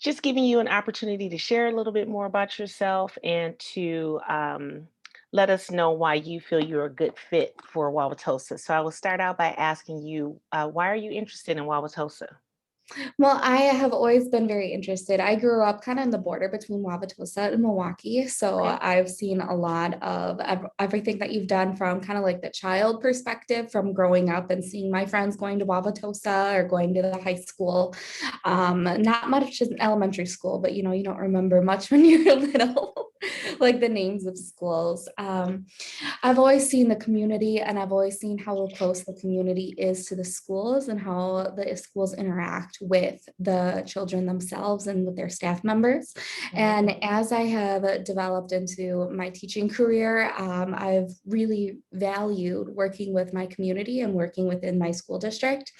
just giving you an opportunity to share a little bit more about yourself and to let us know why you feel you're a good fit for Wauwatosa. So I will start out by asking you, why are you interested in Wauwatosa? Well, I have always been very interested. I grew up kind of in the border between Wauwatosa and Milwaukee. So Okay. I've seen a lot of everything that you've done from kind of like the child perspective from growing up and seeing my friends going to Wauwatosa or going to the high school. Not much in elementary school, but you don't remember much when you're little, like the names of schools. I've always seen the community and I've always seen how close the community is to the schools and how the schools interact with the children themselves and with their staff members. Mhm. And as I have developed into my teaching career, I've really valued working with my community and working within my school district.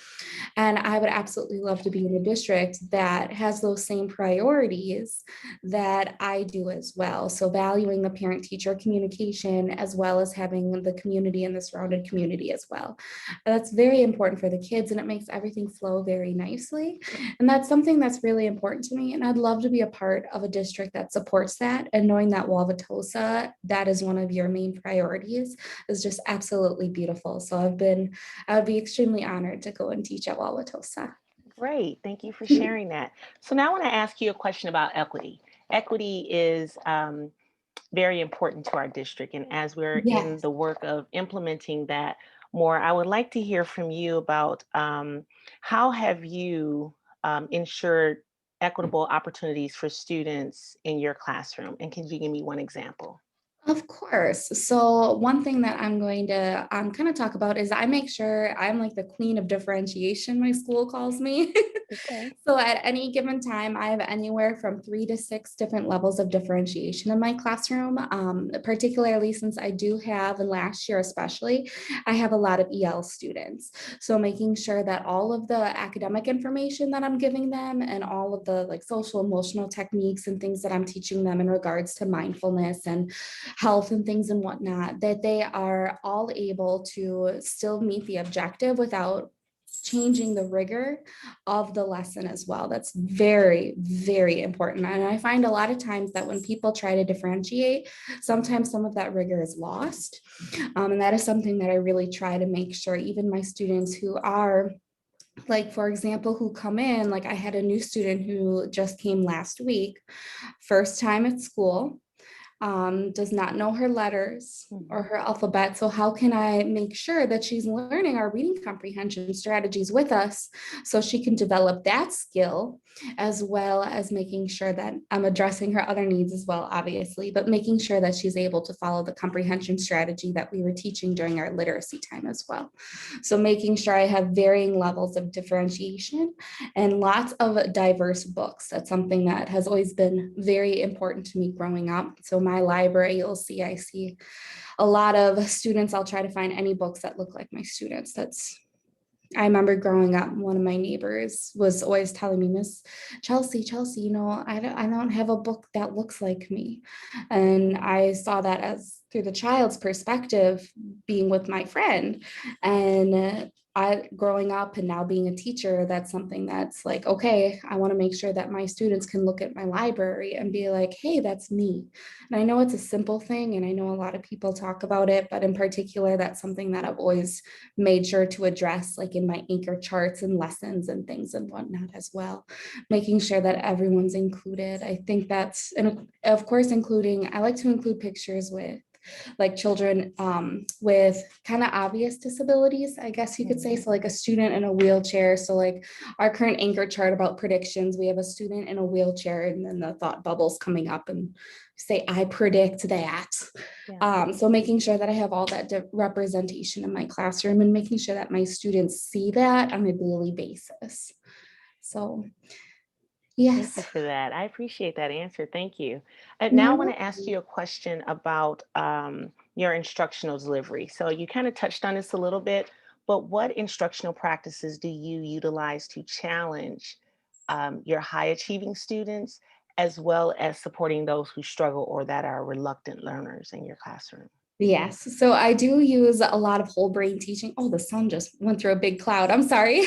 And I would absolutely love to be in a district that has those same priorities that I do as well. So valuing the parent teacher communication as well as having the community and the surrounded community as well. That's very important for the kids and it makes everything flow very nicely. And that's something that's really important to me. And I'd love to be a part of a district that supports that. And knowing that Wauwatosa, that is one of your main priorities, is just absolutely beautiful. So I would be extremely honored to go and teach at Wauwatosa. Great. Thank you for sharing that. So now I want to ask you a question about equity. Equity is very important to our district. And as we're in Yes. the work of implementing that more, I would like to hear from you about how have you ensured equitable opportunities for students in your classroom? And can you give me one example? Of course. So one thing that I'm going to kind of talk about is I make sure I'm like the queen of differentiation, my school calls me. Okay. So at any given time, I have anywhere from 3 to 6 different levels of differentiation in my classroom, particularly since I do have, and last year especially, I have a lot of EL students. So making sure that all of the academic information that I'm giving them and all of the like social emotional techniques and things that I'm teaching them in regards to mindfulness and health and things and whatnot, that they are all able to still meet the objective without changing the rigor of the lesson as well. That's very, very important. And I find a lot of times that when people try to differentiate, sometimes some of that rigor is lost. And that is something that I really try to make sure even my students who are like, for example, who come in, like I had a new student who just came last week, first time at school, does not know her letters or Mhm. her alphabet. So, how can I make sure that she's learning our reading comprehension strategies with us so she can develop that skill, as well as making sure that I'm addressing her other needs as well, obviously, but making sure that she's able to follow the comprehension strategy that we were teaching during our literacy time as well. So, making sure I have varying levels of differentiation and lots of diverse books. That's something that has always been very important to me growing up. So my library, I see a lot of students. I'll try to find any books that look like my students. I remember growing up, one of my neighbors was always telling me, Miss Chelsea, I don't have a book that looks like me. And I saw that as through the child's perspective, being with my friend. And I growing up and now being a teacher, that's something that's like, okay, I want to make sure that my students can look at my library and be like, hey, that's me. And I know it's a simple thing, and I know a lot of people talk about it, but in particular, that's something that I've always made sure to address, like in my anchor charts and lessons and things and whatnot as well, making sure that everyone's included. I think that's, and of course, I like to include pictures with like children with kind of obvious disabilities, I guess you could say. Mhm. So, like a student in a wheelchair. So, like our current anchor chart about predictions, we have a student in a wheelchair, and then the thought bubbles coming up and say, I predict that. Yeah. So making sure that I have all that representation in my classroom and making sure that my students see that on a daily basis. So Thank you yes. for that. I appreciate that answer. Thank you. And now I You're want to ask welcome. you a question about your instructional delivery. So you kind of touched on this a little bit, but what instructional practices do you utilize to challenge your high achieving students, as well as supporting those who struggle or that are reluctant learners in your classroom? Yes, so I do use a lot of whole brain teaching. Oh, the sun just went through a big cloud. I'm sorry.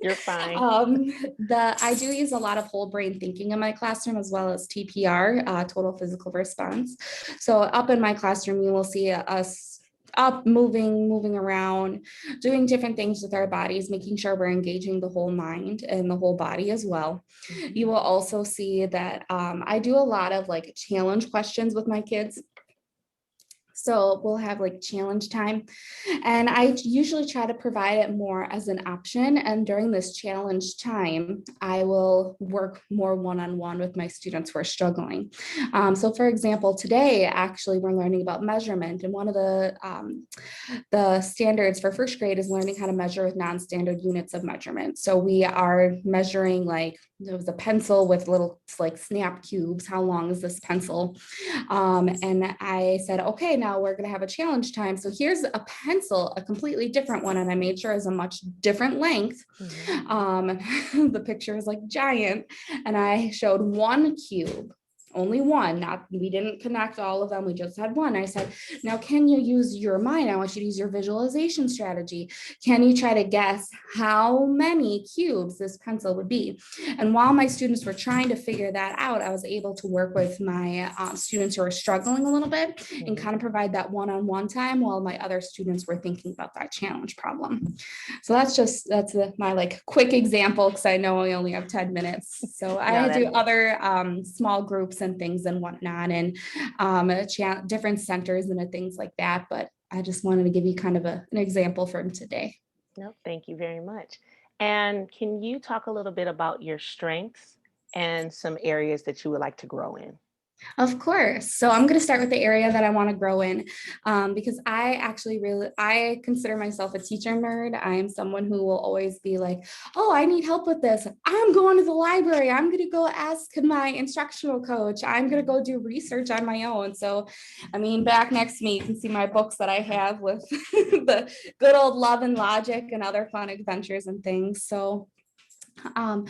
You're fine. um, I do use a lot of whole brain thinking in my classroom as well as TPR, total physical response. So up in my classroom, you will see us up, moving around, doing different things with our bodies, making sure we're engaging the whole mind and the whole body as well. Mhm. You will also see that I do a lot of like challenge questions with my kids. So we'll have like challenge time. And I usually try to provide it more as an option. And during this challenge time, I will work more one-on-one with my students who are struggling. So for example, today, actually, we're learning about measurement. And one of the standards for first grade is learning how to measure with non-standard units of measurement. So we are measuring like, there was a pencil with little like snap cubes. How long is this pencil? And I said, okay, now we're going to have a challenge time. So here's a pencil, a completely different one. And I made sure it's a much different length. Mhm. The picture is like giant. And I showed one cube, only one, not, we didn't connect all of them. We just had one. I said, now can you use your mind? I want you to use your visualization strategy. Can you try to guess how many cubes this pencil would be? And while my students were trying to figure that out, I was able to work with my students who are struggling a little bit and Mhm. kind of provide that one-on-one time while my other students were thinking about that challenge problem. So my like quick example because I know I only have 10 minutes. So No, I that do other small groups and things and whatnot, and different centers and things like that. But I just wanted to give you kind of an example from today. no, thank you very much. And can you talk a little bit about your strengths and some areas that you would like to grow in? Of course. So I'm going to start with the area that I want to grow in, because I actually I consider myself a teacher nerd. I am someone who will always be like, oh, I need help with this. I'm going to the library. I'm going to go ask my instructional coach. I'm going to go do research on my own. So, I mean, back next to me, you can see my books that I have with the good old Love and Logic and other fun adventures and things. So, um,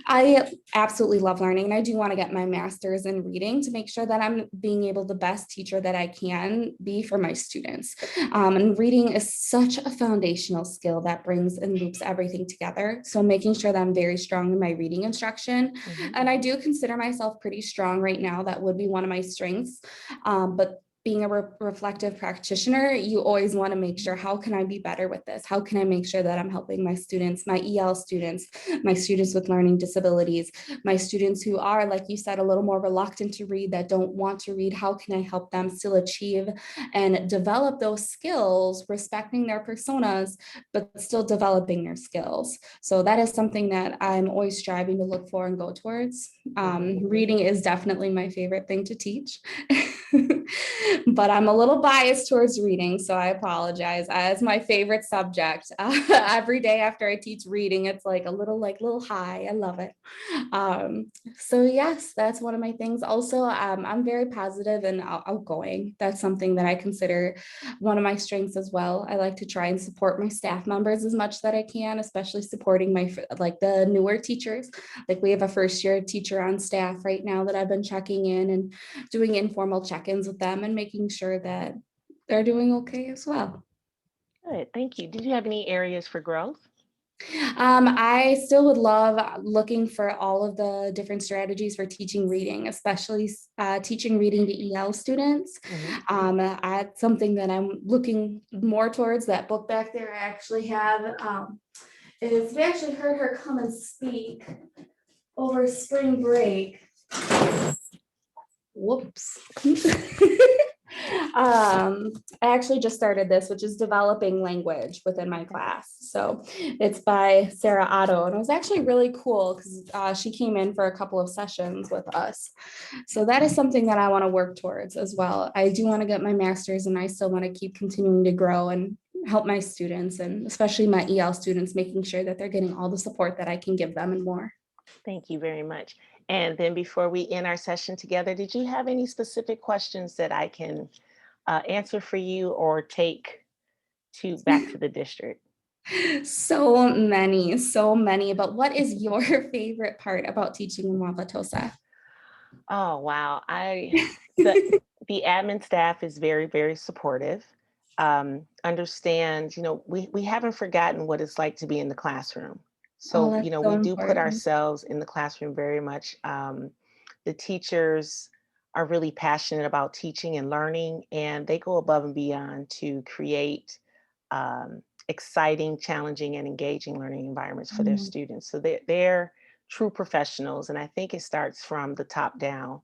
I absolutely love learning, and I do want to get my master's in reading to make sure that I'm being able the best teacher that I can be for my students. And reading is such a foundational skill that brings and loops everything together. So making sure that I'm very strong in my reading instruction. Mhm. And I do consider myself pretty strong right now. That would be one of my strengths. But being a reflective practitioner, you always want to make sure, how can I be better with this? How can I make sure that I'm helping my students, my EL students, my students with learning disabilities, my students who are, like you said, a little more reluctant to read, that don't want to read? How can I help them still achieve and develop those skills, respecting their personas, but still developing their skills? So that is something that I'm always striving to look for and go towards. Reading is definitely my favorite thing to teach. But I'm a little biased towards reading, so I apologize. It's my favorite subject. Every day after I teach reading, it's like a little high. I love it. So yes, that's one of my things. Also, I'm very positive and outgoing. That's something that I consider one of my strengths as well. I like to try and support my staff members as much that I can, especially supporting like the newer teachers. Like we have a first year teacher on staff right now that I've been checking in and doing informal check-ins with them and making sure that they're doing okay as well. Good, thank you. Did you have any areas for growth? I still would love looking for all of the different strategies for teaching reading, especially teaching reading to EL students. Mhm. That's something that I'm looking more towards. That book back there I actually have. Is we actually heard her come and speak over spring break. Whoops. I actually just started this, which is developing language within my Okay. class. So it's by Sarah Otto, and it was actually really cool because she came in for a couple of sessions with us. So that is something that I want to work towards as well. I do want to get my master's, and I still want to keep continuing to grow and help my students, and especially my EL students, making sure that they're getting all the support that I can give them and more. Thank you very much. And then before we end our session together, did you have any specific questions that I can answer for you or take to back to the district? So many, so many. But what is your favorite part about teaching in Wauwatosa? Oh, wow. The The admin staff is very, very supportive. Understands, we haven't forgotten what it's like to be in the classroom. Oh, So, that's so we do put important. ourselves in the classroom very much. The teachers are really passionate about teaching and learning, and they go above and beyond to create exciting, challenging, and engaging learning environments for their Mm, students. So they're true professionals, and I think it starts from the top down,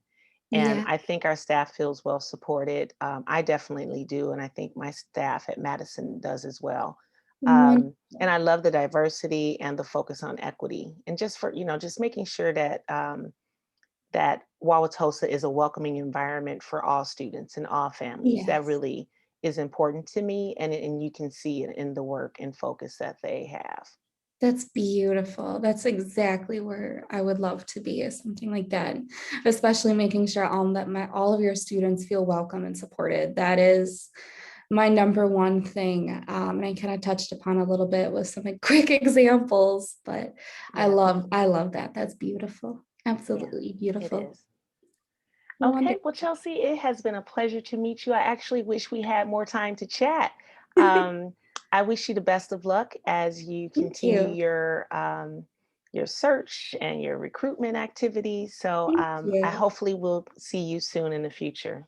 and yeah, I think our staff feels well supported. I definitely do, and I think my staff at Madison does as well. And wonderful. I love the diversity and the focus on equity, and just for just making sure that that Wauwatosa is a welcoming environment for all students and all families. That Yes. really is important to me, and you can see it in the work and focus that they have. That's beautiful. That's exactly where I would love to be, is something like that. Especially making sure all of your students feel welcome and supported. That is my number one thing. And I kind of touched upon a little bit with some quick examples, but Yeah, I love that. That's beautiful. yeah, Absolutely it beautiful. is. Okay, well, Wonderful. Chelsea, it has been a pleasure to meet you. I actually wish we had more time to chat. Um, I wish you the best of luck as you Thank continue you. your search and your recruitment activities. So Thank I you. hopefully will see you soon in the future.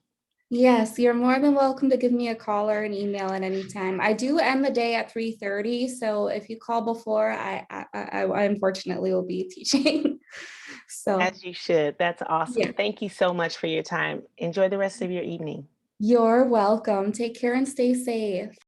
Yes, you're more than welcome to give me a call or an email at any time. I do end the day at 3:30, so if you call before, I unfortunately will be teaching. So, As you should. That's awesome. yeah, Thank you so much for your time. Enjoy the rest of your evening. you're welcome. Take care and stay safe.